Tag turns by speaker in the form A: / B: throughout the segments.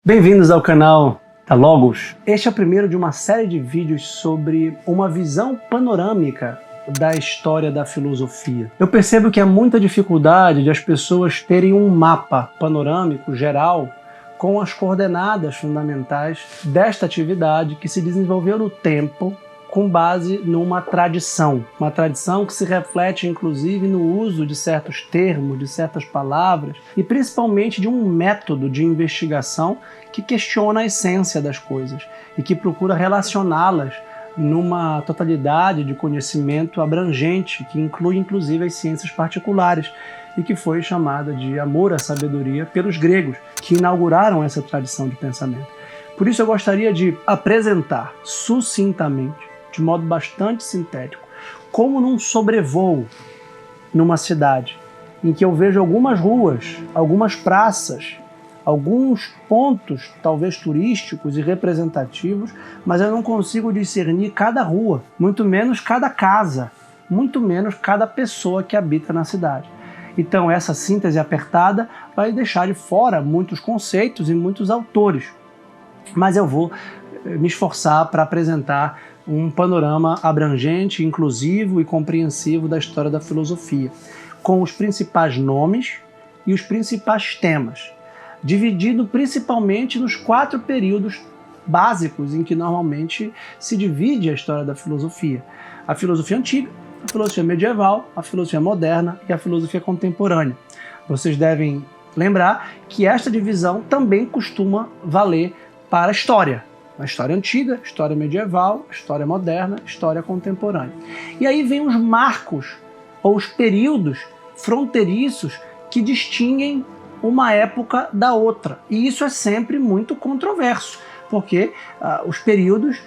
A: Bem-vindos ao canal da Logos. Este é o primeiro de uma série de vídeos sobre uma visão panorâmica da história da filosofia. Eu percebo que há muita dificuldade de as pessoas terem um mapa panorâmico geral com as coordenadas fundamentais desta atividade que se desenvolveu no tempo com base numa tradição. Uma tradição que se reflete inclusive no uso de certos termos, de certas palavras e principalmente de um método de investigação que questiona a essência das coisas e que procura relacioná-las numa totalidade de conhecimento abrangente que inclui inclusive as ciências particulares e que foi chamada de amor à sabedoria pelos gregos, que inauguraram essa tradição de pensamento. Por isso eu gostaria de apresentar sucintamente, de modo bastante sintético, como num sobrevoo numa cidade, em que eu vejo algumas ruas, algumas praças, alguns pontos, talvez turísticos e representativos, mas eu não consigo discernir cada rua, muito menos cada casa, muito menos cada pessoa que habita na cidade. Então essa síntese apertada vai deixar de fora muitos conceitos e muitos autores, mas eu vou me esforçar para apresentar um panorama abrangente, inclusivo e compreensivo da história da filosofia, com os principais nomes e os principais temas, dividido principalmente nos 4 períodos básicos em que normalmente se divide a história da filosofia: a filosofia antiga, a filosofia medieval, a filosofia moderna e a filosofia contemporânea. Vocês devem lembrar que esta divisão também costuma valer para a história antiga, história medieval, história moderna, história contemporânea. E aí vem os marcos ou os períodos fronteiriços que distinguem uma época da outra. E isso é sempre muito controverso, porque os períodos,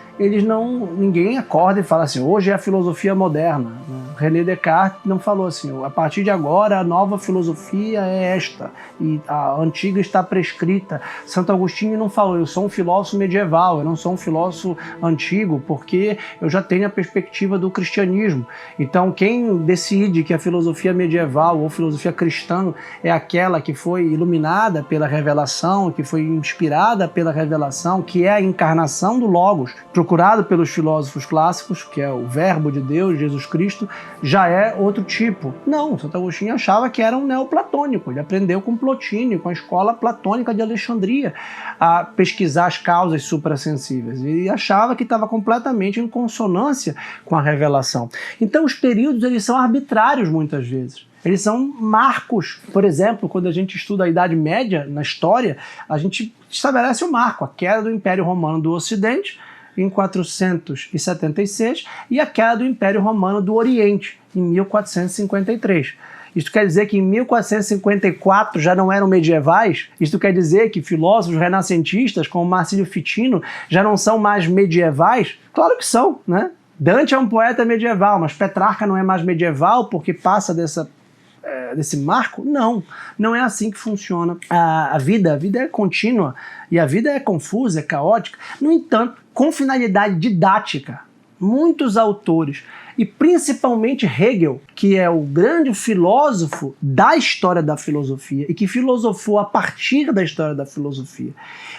A: ninguém acorda e fala assim, hoje é a filosofia moderna. René Descartes não falou assim, a partir de agora a nova filosofia é esta, e a antiga está prescrita. Santo Agostinho não falou, eu sou um filósofo medieval, eu não sou um filósofo antigo, porque eu já tenho a perspectiva do cristianismo. Então quem decide que a filosofia medieval ou filosofia cristã é aquela que foi iluminada pela revelação, que foi inspirada pela revelação, que é a encarnação do Logos, procurado pelos filósofos clássicos, que é o Verbo de Deus, Jesus Cristo, já é outro tipo. Não, Santo Agostinho achava que era um neoplatônico. Ele aprendeu com Plotino, com a escola platônica de Alexandria, a pesquisar as causas suprassensíveis. E achava que estava completamente em consonância com a revelação. Então os períodos eles são arbitrários muitas vezes. Eles são marcos. Por exemplo, quando a gente estuda a Idade Média na história, a gente estabelece um marco, a queda do Império Romano do Ocidente, em 476, e a queda do Império Romano do Oriente, em 1453. Isto quer dizer que em 1454 já não eram medievais? Isto quer dizer que filósofos renascentistas, como Marsilio Ficino, já não são mais medievais? Claro que são, né? Dante é um poeta medieval, mas Petrarca não é mais medieval porque passa desse marco? Não é assim que funciona a vida. A vida é contínua e a vida é confusa, é caótica. No entanto, com finalidade didática, muitos autores, e principalmente Hegel, que é o grande filósofo da história da filosofia e que filosofou a partir da história da filosofia,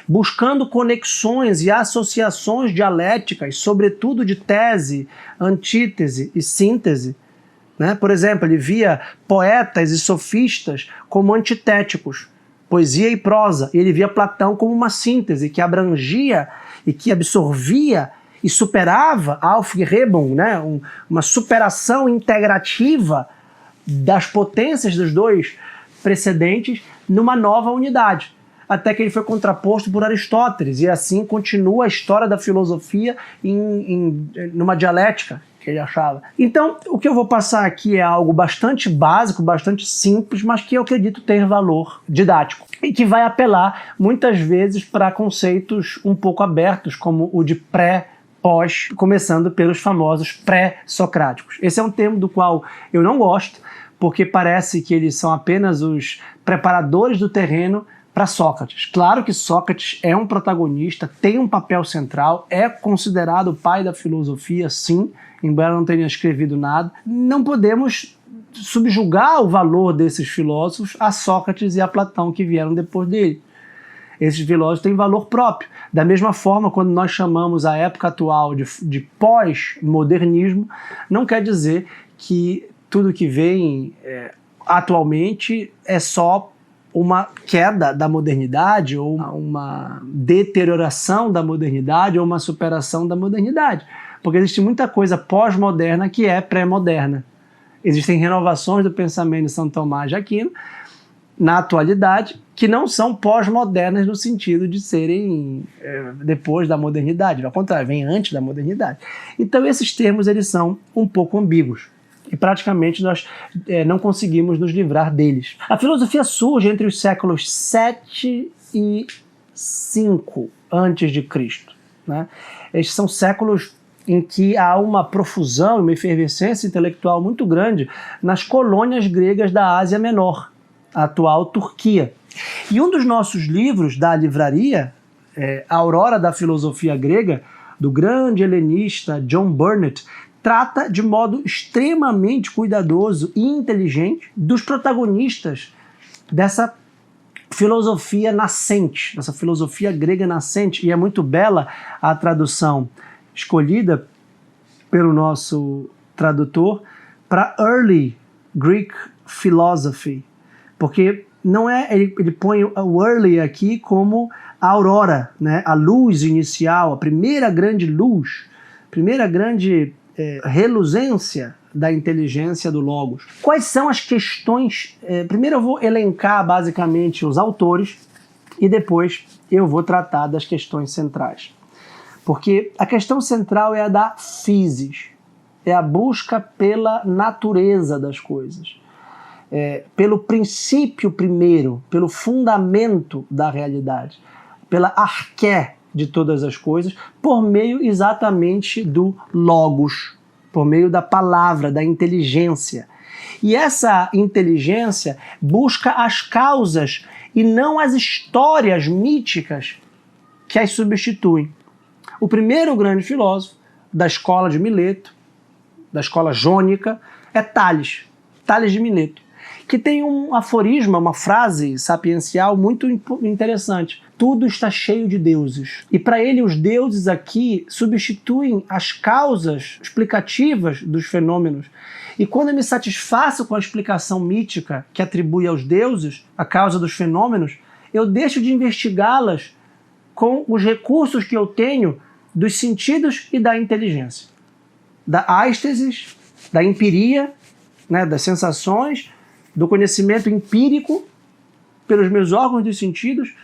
A: buscando conexões e associações dialéticas, sobretudo de tese, antítese e síntese, né? Por exemplo, ele via poetas e sofistas como antitéticos, poesia e prosa, e ele via Platão como uma síntese que abrangia e que absorvia e superava Aufhebung, né? Uma superação integrativa das potências dos dois precedentes numa nova unidade, até que ele foi contraposto por Aristóteles, e assim continua a história da filosofia numa dialética que ele achava. Então, o que eu vou passar aqui é algo bastante básico, bastante simples, mas que eu acredito ter valor didático e que vai apelar muitas vezes para conceitos um pouco abertos, como o de pré-pós, começando pelos famosos pré-socráticos. Esse é um termo do qual eu não gosto, porque parece que eles são apenas os preparadores do terreno para Sócrates. Claro que Sócrates é um protagonista, tem um papel central, é considerado o pai da filosofia, sim, embora não tenha escrevido nada. Não podemos subjugar o valor desses filósofos a Sócrates e a Platão que vieram depois dele. Esses filósofos têm valor próprio. Da mesma forma, quando nós chamamos a época atual de pós-modernismo, não quer dizer que tudo que vem atualmente é só uma queda da modernidade, ou uma deterioração da modernidade, ou uma superação da modernidade. Porque existe muita coisa pós-moderna que é pré-moderna. Existem renovações do pensamento de São Tomás de Aquino, na atualidade, que não são pós-modernas no sentido de serem depois da modernidade. Ao contrário, vem antes da modernidade. Então esses termos eles são um pouco ambíguos. E praticamente nós não conseguimos nos livrar deles. A filosofia surge entre os séculos 7 e 5 a.C., né? Estes são séculos em que há uma profusão, uma efervescência intelectual muito grande nas colônias gregas da Ásia Menor, a atual Turquia. E um dos nossos livros da livraria, A Aurora da Filosofia Grega, do grande helenista John Burnet, trata de modo extremamente cuidadoso e inteligente dos protagonistas dessa filosofia nascente, dessa filosofia grega nascente, e é muito bela a tradução escolhida pelo nosso tradutor para Early Greek Philosophy, porque não é, ele põe o early aqui como a aurora, né? A luz inicial, a primeira grande luz, primeira grande reluzência da inteligência do Logos. Quais são as questões? Primeiro eu vou elencar basicamente os autores e depois eu vou tratar das questões centrais. Porque a questão central é a da physis, é a busca pela natureza das coisas, pelo princípio primeiro, pelo fundamento da realidade, pela arqué de todas as coisas, por meio exatamente do logos, por meio da palavra, da inteligência. E essa inteligência busca as causas e não as histórias míticas que as substituem. O primeiro grande filósofo da escola de Mileto, da escola jônica, é Tales, Tales de Mileto, que tem um aforisma, uma frase sapiencial muito interessante. Tudo está cheio de deuses. E para ele os deuses aqui substituem as causas explicativas dos fenômenos. E quando eu me satisfaço com a explicação mítica que atribui aos deuses a causa dos fenômenos, eu deixo de investigá-las com os recursos que eu tenho dos sentidos e da inteligência. Da ástesis, da empiria, né, das sensações, do conhecimento empírico pelos meus órgãos dos sentidos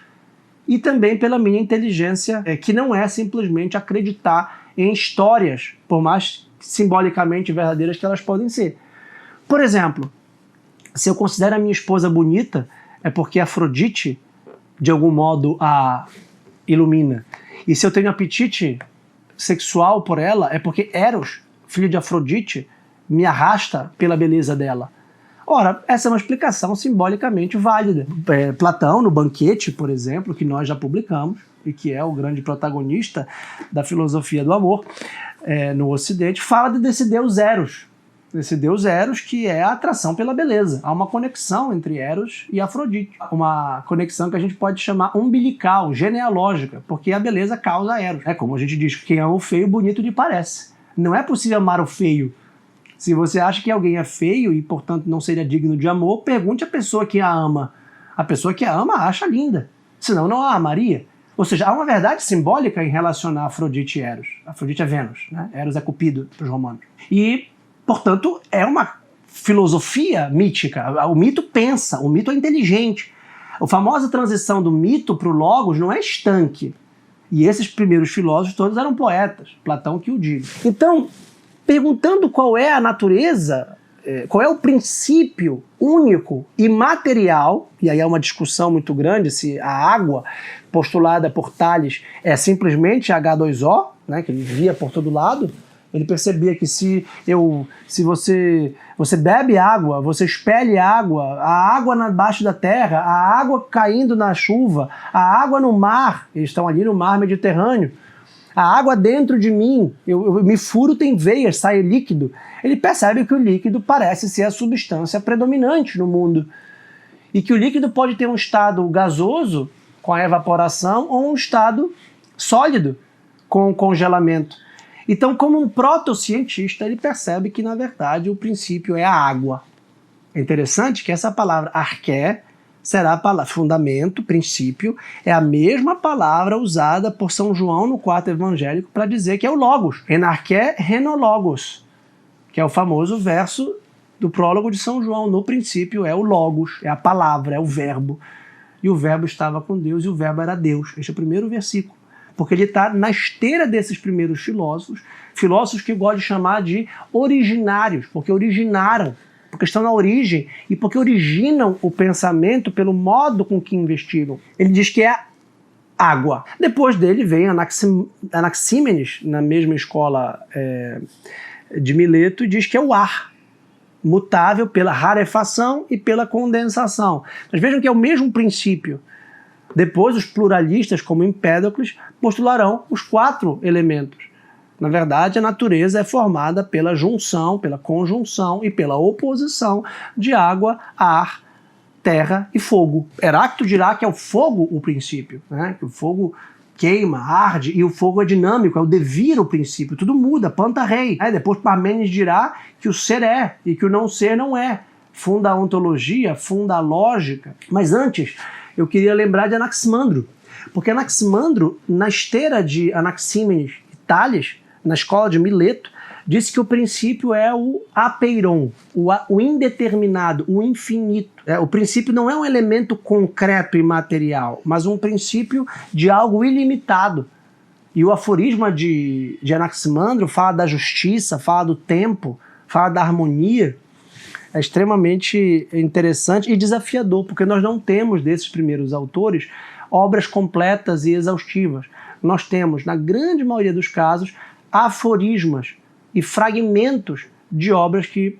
A: e também pela minha inteligência, que não é simplesmente acreditar em histórias, por mais simbolicamente verdadeiras que elas podem ser. Por exemplo, se eu considero a minha esposa bonita, é porque Afrodite, de algum modo, a ilumina. E se eu tenho apetite sexual por ela, é porque Eros, filho de Afrodite, me arrasta pela beleza dela. Ora, essa é uma explicação simbolicamente válida. Platão, no Banquete, por exemplo, que nós já publicamos, e que é o grande protagonista da filosofia do amor no Ocidente, fala desse deus Eros. Desse deus Eros, que é a atração pela beleza. Há uma conexão entre Eros e Afrodite. Uma conexão que a gente pode chamar umbilical, genealógica, porque a beleza causa Eros. É como a gente diz, quem ama o feio, bonito lhe parece. Não é possível amar o feio. Se você acha que alguém é feio e, portanto, não seria digno de amor, pergunte à pessoa que a ama. A pessoa que a ama acha linda, senão não a amaria. Ou seja, há uma verdade simbólica em relacionar Afrodite e Eros. Afrodite é Vênus, né? Eros é Cupido para os romanos. E, portanto, é uma filosofia mítica. O mito pensa, o mito é inteligente. A famosa transição do mito para o logos não é estanque. E esses primeiros filósofos todos eram poetas, Platão que o diga. Então, perguntando qual é a natureza, qual é o princípio único e material, e aí é uma discussão muito grande se a água postulada por Tales é simplesmente H2O, né, que ele via por todo lado. Ele percebia que se você bebe água, você expele água, a água debaixo da terra, a água caindo na chuva, a água no mar, eles estão ali no mar Mediterrâneo, a água dentro de mim, eu me furo, tem veias, sai líquido. Ele percebe que o líquido parece ser a substância predominante no mundo. E que o líquido pode ter um estado gasoso com a evaporação ou um estado sólido com o congelamento. Então, como um protocientista, ele percebe que, na verdade, o princípio é a água. É interessante que essa palavra arché será a palavra fundamento, princípio, é a mesma palavra usada por São João no quarto evangélico para dizer que é o logos. Enarché renologos, que é o famoso verso do prólogo de São João. No princípio é o logos, é a palavra, é o verbo. E o verbo estava com Deus e o verbo era Deus. Este é o primeiro versículo. Porque ele está na esteira desses primeiros filósofos que eu gosto de chamar de originários, porque originaram, porque estão na origem e porque originam o pensamento pelo modo com que investigam. Ele diz que é água. Depois dele vem Anaxímenes, na mesma escola de Mileto, e diz que é o ar, mutável pela rarefação e pela condensação. Mas vejam que é o mesmo princípio. Depois, os pluralistas, como Empédocles, postularão os 4 elementos. Na verdade, a natureza é formada pela junção, pela conjunção e pela oposição de água, ar, terra e fogo. Heráclito dirá que é o fogo o princípio, né? Que o fogo queima, arde, e o fogo é dinâmico, é o devir o princípio, tudo muda, planta rei. Depois Parmênides dirá que o ser é e que o não ser não é. Funda a ontologia, funda a lógica. Mas antes, eu queria lembrar de Anaximandro, porque Anaximandro, na esteira de Anaxímenes e Tales, na escola de Mileto, disse que o princípio é o apeiron, o indeterminado, o infinito. O princípio não é um elemento concreto e material, mas um princípio de algo ilimitado. E o aforisma de Anaximandro fala da justiça, fala do tempo, fala da harmonia. É extremamente interessante e desafiador, porque nós não temos desses primeiros autores obras completas e exaustivas. Nós temos, na grande maioria dos casos, aforismas e fragmentos de obras que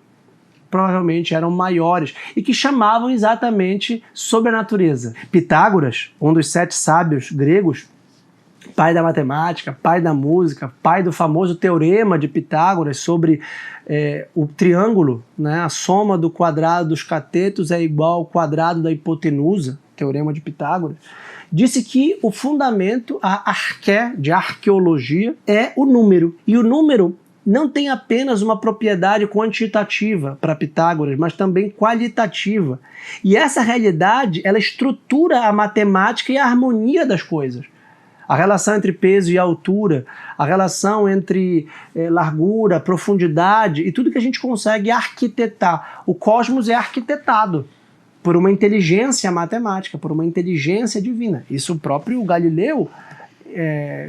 A: provavelmente eram maiores e que chamavam exatamente sobre a natureza. Pitágoras, um dos 7 sábios gregos, pai da matemática, pai da música, pai do famoso teorema de Pitágoras sobre o triângulo, né? A soma do quadrado dos catetos é igual ao quadrado da hipotenusa, teorema de Pitágoras, disse que o fundamento, a arqué, de arqueologia, é o número. E o número não tem apenas uma propriedade quantitativa para Pitágoras, mas também qualitativa. E essa realidade, ela estrutura a matemática e a harmonia das coisas. A relação entre peso e altura, a relação entre largura, profundidade e tudo que a gente consegue arquitetar. O cosmos é arquitetado por uma inteligência matemática, por uma inteligência divina. Isso o próprio Galileu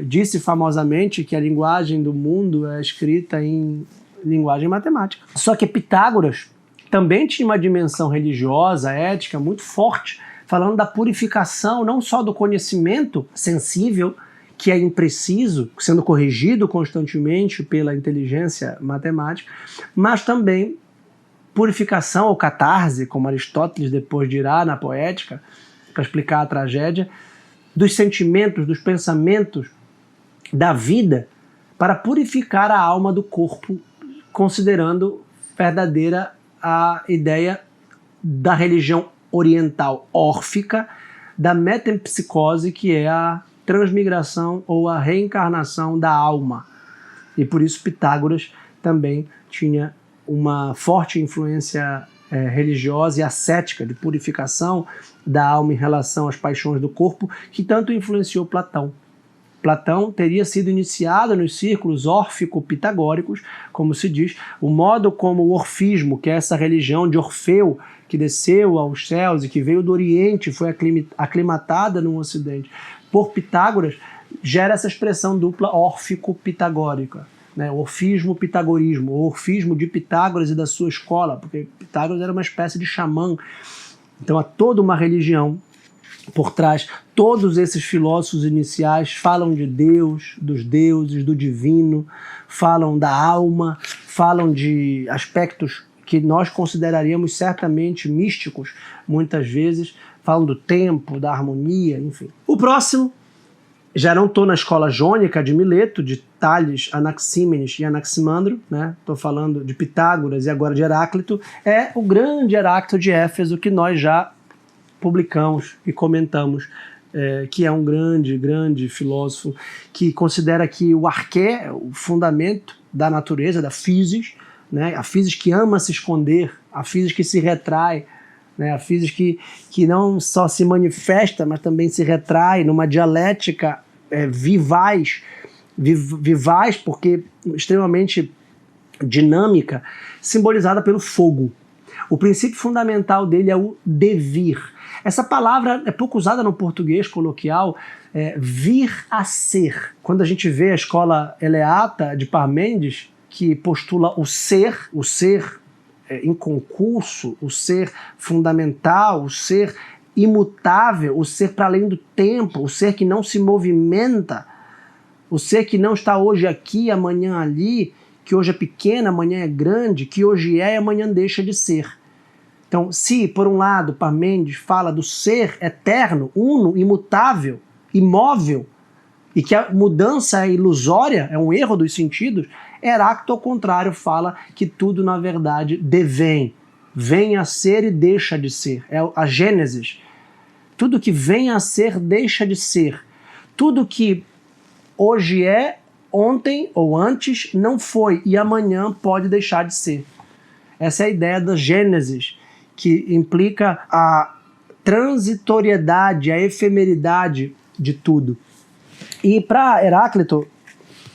A: disse famosamente que a linguagem do mundo é escrita em linguagem matemática. Só que Pitágoras também tinha uma dimensão religiosa, ética muito forte, falando da purificação não só do conhecimento sensível, que é impreciso, sendo corrigido constantemente pela inteligência matemática, mas também purificação ou catarse, como Aristóteles depois dirá na Poética, para explicar a tragédia, dos sentimentos, dos pensamentos, da vida, para purificar a alma do corpo, considerando verdadeira a ideia da religião oriental órfica, da metempsicose, que é a transmigração ou a reencarnação da alma. E por isso Pitágoras também tinha uma forte influência religiosa e ascética de purificação da alma em relação às paixões do corpo, que tanto influenciou Platão. Platão teria sido iniciado nos círculos órfico-pitagóricos, como se diz, o modo como o orfismo, que é essa religião de Orfeu, que desceu aos céus e que veio do Oriente, foi aclimatada no Ocidente, por Pitágoras, gera essa expressão dupla órfico-pitagórica. Né, o orfismo-pitagorismo, o orfismo de Pitágoras e da sua escola, porque Pitágoras era uma espécie de xamã. Então há toda uma religião por trás. Todos esses filósofos iniciais falam de Deus, dos deuses, do divino, falam da alma, falam de aspectos que nós consideraríamos certamente místicos, muitas vezes, falam do tempo, da harmonia, enfim. O próximo, já não estou na escola jônica de Mileto, de Tales, Anaxímenes e Anaximandro, né? Estou falando de Pitágoras e agora de Heráclito, é o grande Heráclito de Éfeso, que nós já publicamos e comentamos que é um grande filósofo, que considera que o arqué, o fundamento da natureza, da physis, né, a physis que ama se esconder, a physis que se retrai, né, a physis que não só se manifesta, mas também se retrai numa dialética vivaz porque extremamente dinâmica, simbolizada pelo fogo. O princípio fundamental dele é o devir. Essa palavra é pouco usada no português coloquial, vir a ser. Quando a gente vê a escola eleata de Parmênides, que postula o ser em concurso, o ser fundamental, o ser imutável, o ser para além do tempo, o ser que não se movimenta, o ser que não está hoje aqui, amanhã ali, que hoje é pequeno, amanhã é grande, que hoje é e amanhã deixa de ser. Então, se, por um lado, Parmênides fala do ser eterno, uno, imutável, imóvel, e que a mudança é ilusória, é um erro dos sentidos, Heráclito, ao contrário, fala que tudo, na verdade, devém, vem a ser e deixa de ser. É a Gênesis. Tudo que vem a ser, deixa de ser. Tudo que hoje é, ontem ou antes não foi, e amanhã pode deixar de ser. Essa é a ideia da Gênesis, que implica a transitoriedade, a efemeridade de tudo. E para Heráclito,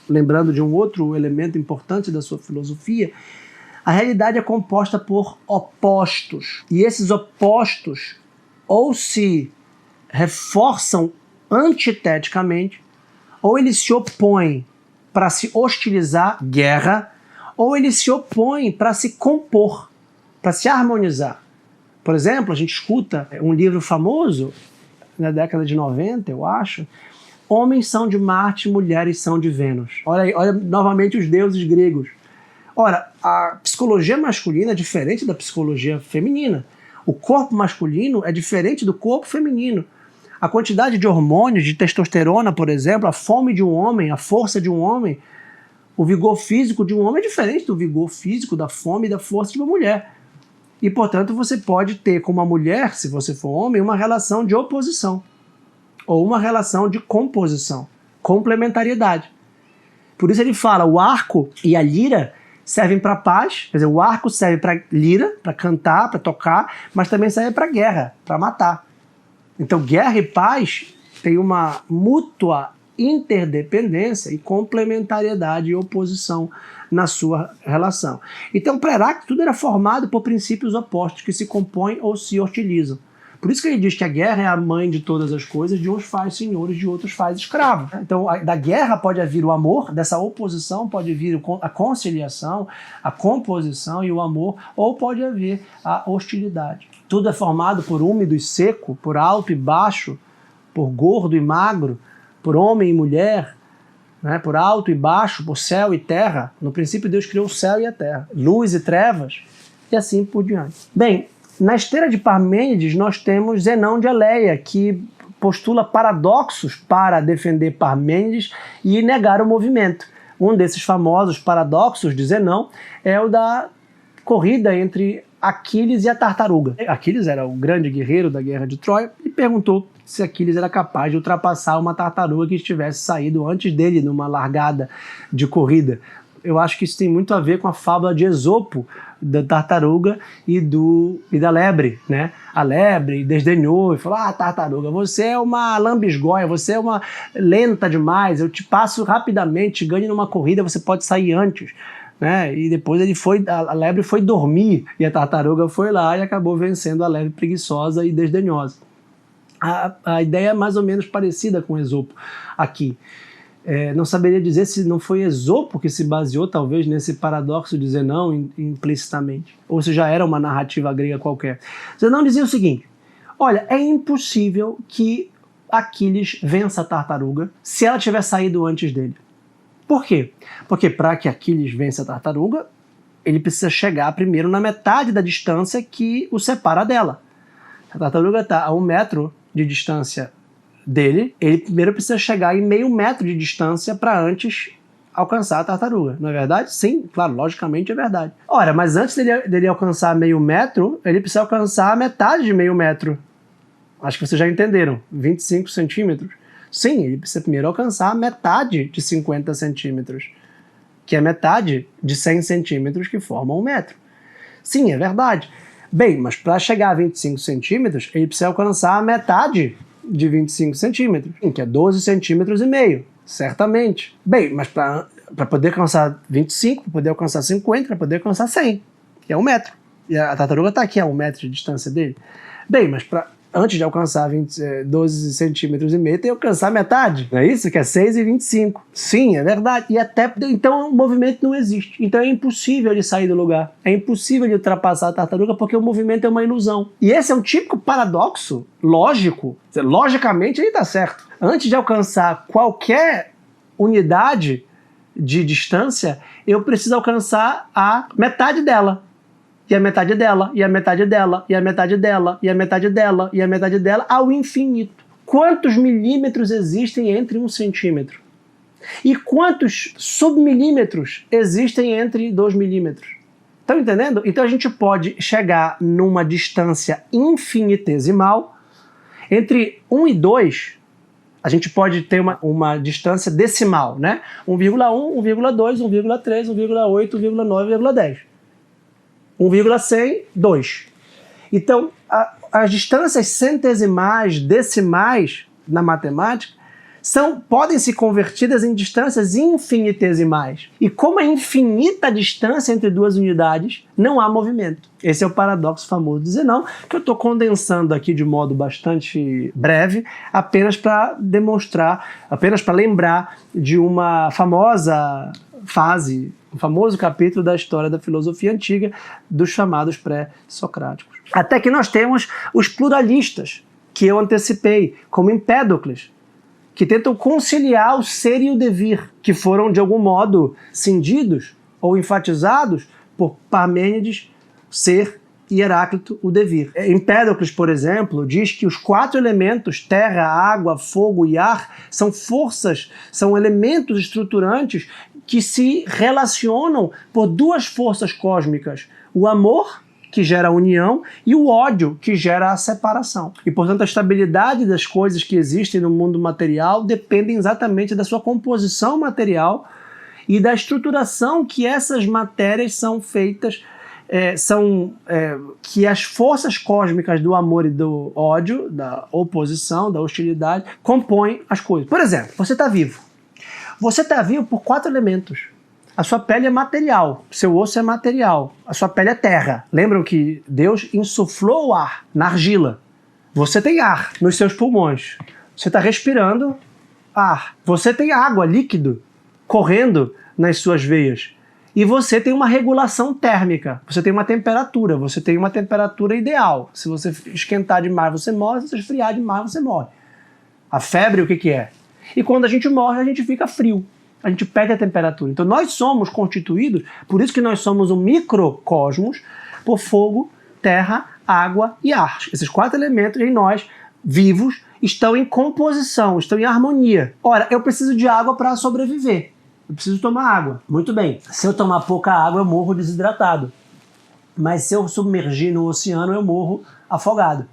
A: lembrando de um outro elemento importante da sua filosofia, a realidade é composta por opostos. E esses opostos ou se reforçam antiteticamente, ou eles se opõem para se hostilizar, guerra, ou eles se opõem para se compor, para se harmonizar. Por exemplo, a gente escuta um livro famoso, na década de 90, eu acho, Homens são de Marte, mulheres são de Vênus. Olha aí, olha novamente os deuses gregos. Ora, a psicologia masculina é diferente da psicologia feminina. O corpo masculino é diferente do corpo feminino. A quantidade de hormônios, de testosterona, por exemplo, a fome de um homem, a força de um homem, o vigor físico de um homem é diferente do vigor físico, da fome e da força de uma mulher. E, portanto, você pode ter com uma mulher, se você for homem, uma relação de oposição ou uma relação de composição, complementariedade. Por isso ele fala, o arco e a lira servem para paz, quer dizer, o arco serve para lira, para cantar, para tocar, mas também serve para guerra, para matar. Então, guerra e paz têm uma mútua interdependência e complementariedade e oposição na sua relação. Então, para Heráclito, tudo era formado por princípios opostos que se compõem ou se hostilizam. Por isso que ele diz que a guerra é a mãe de todas as coisas, de uns faz senhores, de outros faz escravos. Então, da guerra pode vir o amor, dessa oposição pode vir a conciliação, a composição e o amor, ou pode haver a hostilidade. Tudo é formado por úmido e seco, por alto e baixo, por gordo e magro, por homem e mulher, né? Por alto e baixo, por céu e terra. No princípio, Deus criou o céu e a terra, luz e trevas, e assim por diante. Bem, na esteira de Parmênides, nós temos Zenão de Eleia, que postula paradoxos para defender Parmênides e negar o movimento. Um desses famosos paradoxos de Zenão é o da corrida entre Aquiles e a tartaruga. Aquiles era o grande guerreiro da guerra de Troia e perguntou se Aquiles era capaz de ultrapassar uma tartaruga que estivesse saído antes dele numa largada de corrida. Eu acho que isso tem muito a ver com a fábula de Esopo, da tartaruga e da lebre, né? A lebre desdenhou e falou, tartaruga, você é uma lambisgoia, você é uma lenta demais, eu te passo rapidamente, ganho numa corrida, você pode sair antes. Né? E depois a lebre foi dormir e a tartaruga foi lá e acabou vencendo a lebre preguiçosa e desdenhosa. A ideia é mais ou menos parecida com Esopo aqui. Não saberia dizer se não foi Esopo que se baseou talvez nesse paradoxo de Zenão implicitamente, ou se já era uma narrativa grega qualquer. Zenão dizia o seguinte, olha, é impossível que Aquiles vença a tartaruga se ela tiver saído antes dele. Por quê? Porque para que Aquiles vença a tartaruga, ele precisa chegar primeiro na metade da distância que o separa dela. A tartaruga está a 1 metro de distância dele, ele primeiro precisa chegar em meio metro de distância para antes alcançar a tartaruga, não é verdade? Sim, claro, logicamente é verdade. Ora, mas antes dele alcançar meio metro, ele precisa alcançar a metade de meio metro. Acho que vocês já entenderam. 25 centímetros. Sim, ele precisa primeiro alcançar a metade de 50 centímetros, que é metade de 100 centímetros que formam 1 metro. Sim, é verdade. Bem, mas para chegar a 25 centímetros, ele precisa alcançar a metade de 25 centímetros, que é 12 centímetros e meio, certamente. Bem, mas para poder alcançar 25, para poder alcançar 50, para poder alcançar 100, que é 1 metro. E a tartaruga está aqui a 1 metro de distância dele. Bem, mas antes de alcançar 12 centímetros e meio, tem que alcançar metade, não é isso? Que é 6,25. Sim, é verdade. E até então o movimento não existe. Então é impossível ele sair do lugar. É impossível ele ultrapassar a tartaruga porque o movimento é uma ilusão. E esse é um típico paradoxo lógico. Logicamente ele está certo. Antes de alcançar qualquer unidade de distância, eu preciso alcançar a metade dela. E a metade dela, e a metade dela, e a metade dela, e a metade dela, e a metade dela, ao infinito. Quantos milímetros existem entre 1 centímetro? E quantos submilímetros existem entre 2 milímetros? Estão entendendo? Então a gente pode chegar numa distância infinitesimal. Entre 1 e 2, a gente pode ter uma distância decimal, né? 1,1, 1,2, 1,3, 1,8, 1,9, 1,10. 1,100, 2. Então, as distâncias centesimais, decimais na matemática podem ser convertidas em distâncias infinitesimais. E como é infinita a distância entre duas unidades, não há movimento. Esse é o paradoxo famoso de Zenão, que eu estou condensando aqui de modo bastante breve, apenas para demonstrar, apenas para lembrar de uma famosa fase, um famoso capítulo da história da filosofia antiga, dos chamados pré-socráticos. Até que nós temos os pluralistas, que eu antecipei, como Empédocles, que tentam conciliar o ser e o devir, que foram, de algum modo, cindidos ou enfatizados por Parmênides, ser, e Heráclito, o devir. Empédocles, por exemplo, diz que os 4 elementos, terra, água, fogo e ar, são forças, são elementos estruturantes que se relacionam por 2 forças cósmicas: o amor, que gera a união, e o ódio, que gera a separação. E, portanto, a estabilidade das coisas que existem no mundo material dependem exatamente da sua composição material e da estruturação que essas matérias são feitas, que as forças cósmicas do amor e do ódio, da oposição, da hostilidade, compõem as coisas. Por exemplo, você está vivo. Você está vivo por 4 elementos. A sua pele é material, seu osso é material, a sua pele é terra. Lembram que Deus insuflou o ar na argila. Você tem ar nos seus pulmões. Você está respirando ar. Você tem água, líquido, correndo nas suas veias. E você tem uma regulação térmica. Você tem uma temperatura. Você tem uma temperatura ideal. Se você esquentar demais, você morre. Se você esfriar demais, você morre. A febre, o que é? E quando a gente morre, a gente fica frio. A gente perde a temperatura. Então nós somos constituídos, por isso que nós somos um microcosmos, por fogo, terra, água e ar. Esses 4 elementos em nós, vivos, estão em composição, estão em harmonia. Ora, eu preciso de água para sobreviver. Eu preciso tomar água. Muito bem. Se eu tomar pouca água, eu morro desidratado. Mas se eu submergir no oceano, eu morro afogado.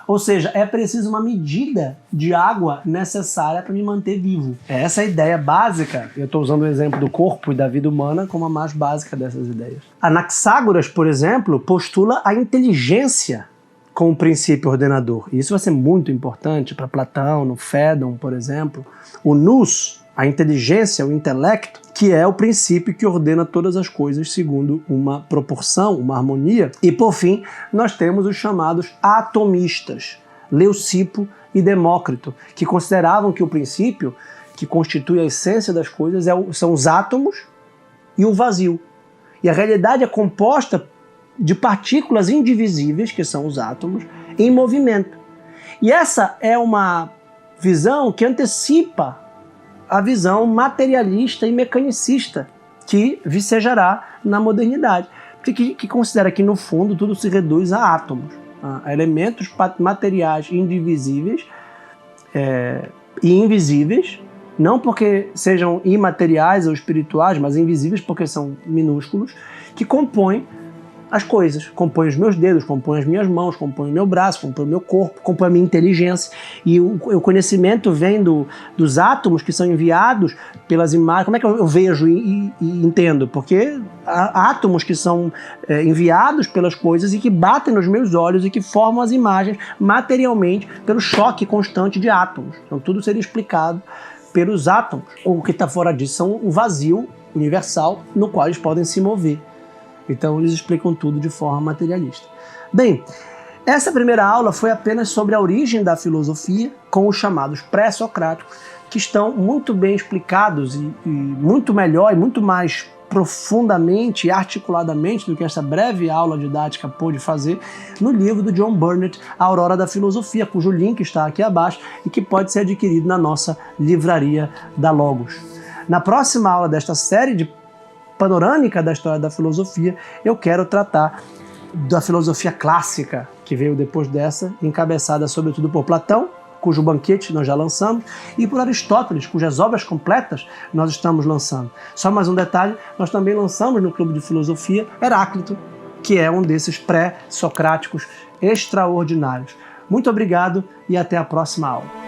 A: Ou seja, é preciso uma medida de água necessária para me manter vivo. Essa é a ideia básica. Eu estou usando o exemplo do corpo e da vida humana como a mais básica dessas ideias. Anaxágoras, por exemplo, postula a inteligência como princípio ordenador. E isso vai ser muito importante para Platão, no Fédon, por exemplo. O nous, a inteligência, o intelecto, que é o princípio que ordena todas as coisas segundo uma proporção, uma harmonia. E, por fim, nós temos os chamados atomistas, Leucipo e Demócrito, que consideravam que o princípio que constitui a essência das coisas são os átomos e o vazio. E a realidade é composta de partículas indivisíveis, que são os átomos, em movimento. E essa é uma visão que antecipa a visão materialista e mecanicista que vicejará na modernidade, que considera que, no fundo, tudo se reduz a átomos, a elementos materiais indivisíveis e invisíveis, não porque sejam imateriais ou espirituais, mas invisíveis porque são minúsculos, que compõem as coisas, compõe os meus dedos, compõe as minhas mãos, compõe o meu braço, compõe o meu corpo, compõe a minha inteligência. E o conhecimento vem dos átomos que são enviados pelas imagens. Como é que eu vejo e entendo? Porque há átomos que são enviados pelas coisas e que batem nos meus olhos e que formam as imagens materialmente pelo choque constante de átomos. Então tudo seria explicado pelos átomos. O que está fora disso são um vazio universal no qual eles podem se mover. Então eles explicam tudo de forma materialista. Bem, essa primeira aula foi apenas sobre a origem da filosofia, com os chamados pré-socráticos, que estão muito bem explicados e muito melhor e muito mais profundamente e articuladamente do que essa breve aula didática pôde fazer no livro do John Burnett, A Aurora da Filosofia, cujo link está aqui abaixo e que pode ser adquirido na nossa livraria da Logos. Na próxima aula desta série de panorâmica da história da filosofia, eu quero tratar da filosofia clássica, que veio depois dessa, encabeçada sobretudo por Platão, cujo banquete nós já lançamos, e por Aristóteles, cujas obras completas nós estamos lançando. Só mais um detalhe, nós também lançamos no Clube de Filosofia Heráclito, que é um desses pré-socráticos extraordinários. Muito obrigado e até a próxima aula.